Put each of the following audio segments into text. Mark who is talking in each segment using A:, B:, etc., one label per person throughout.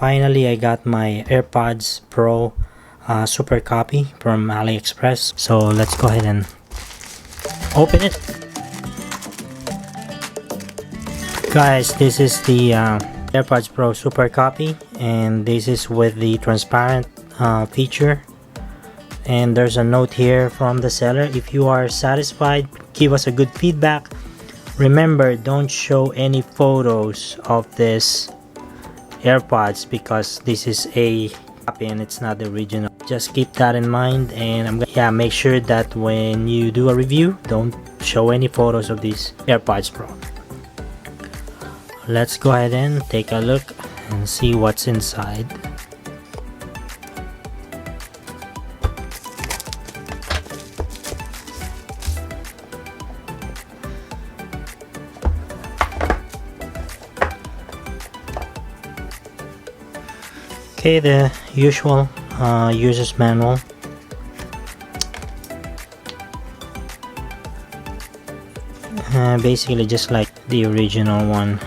A: Finally, I got my Airpods Pro super copy from Aliexpress. So let's go ahead and open it. Guys, this is the Airpods Pro super copy, and this is with the transparent feature. And there's a note here from the seller: if you are satisfied, give us a good feedback. Remember, don't show any photos of this AirPods because this is a copy and it's not the original. Just keep that in mind, and make sure that when you do a review, don't show any photos of these AirPods Pro. Let's go ahead and take a look and see what's inside. Okay, the usual user's manual. Basically just like the original one.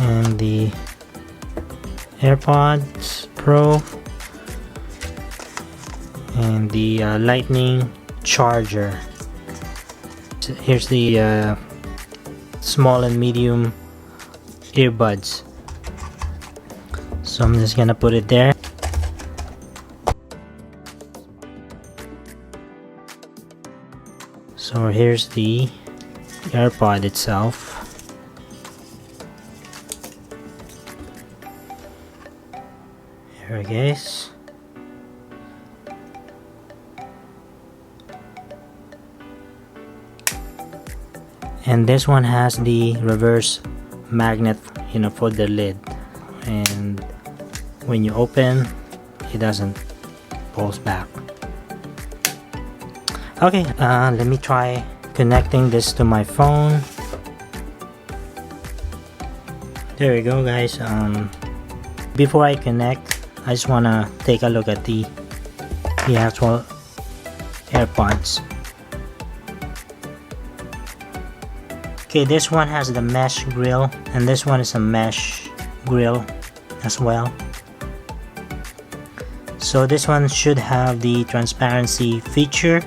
A: And the AirPods Pro and the lightning charger. Here's the small and medium earbuds, so I'm just gonna put it there. So here's the AirPod itself. Here it is. And this one has the reverse magnet, for the lid, and when you open, it doesn't pulls back. Okay, let me try connecting this to my phone. There we go, guys. Before I connect, I just wanna take a look at the actual AirPods. Okay, this one has the mesh grill, and this one is a mesh grill as well. So this one should have the transparency feature.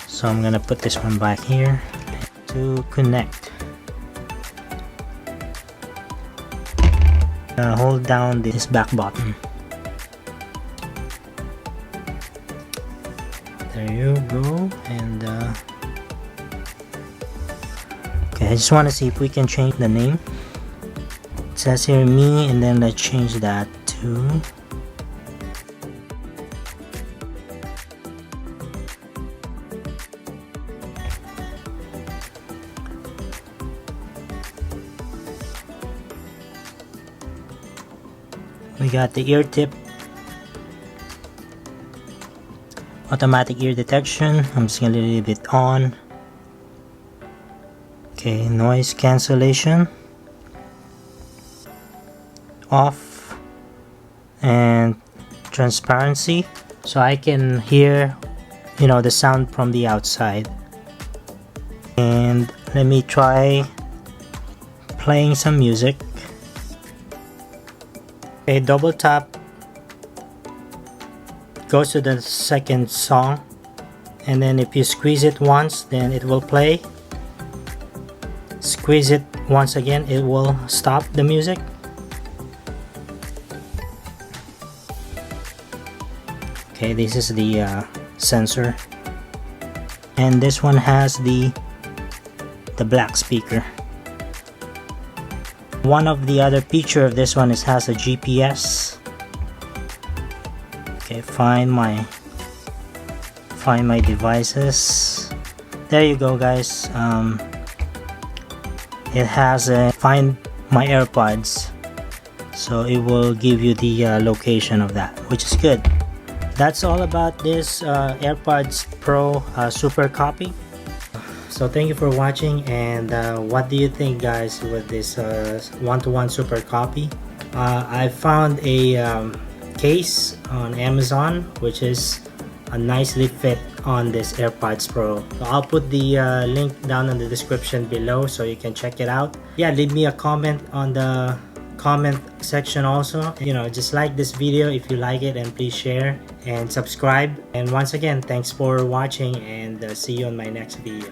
A: So I'm gonna put this one back here to connect. Hold down this back button. There you go. And okay, I just want to see if we can change the name. It says here me, and then let's change that to we got the ear tip, automatic ear detection. I'm just gonna leave it on. Okay, noise cancellation off, and transparency, so I can hear the sound from the outside. And let me try playing some music. Okay, double tap goes to the second song, and then if you squeeze it once, then it will play. Squeeze it once again, it will stop the music. Okay, this is the sensor, and this one has the black speaker. One of the other feature of this one is has a GPS. Okay, find my devices. There you go, guys. It has a find my AirPods, so it will give you the location of that, which is good. That's all about this AirPods Pro super copy. So thank you for watching, and what do you think, guys, with this one-to-one super copy? I found a case on Amazon, which is nicely fit on this AirPods Pro. So I'll put the link down in the description below so you can check it out. Yeah, leave me a comment on the comment section also. You know, just like this video if you like it, and please share and subscribe. And once again, thanks for watching, and see you on my next video.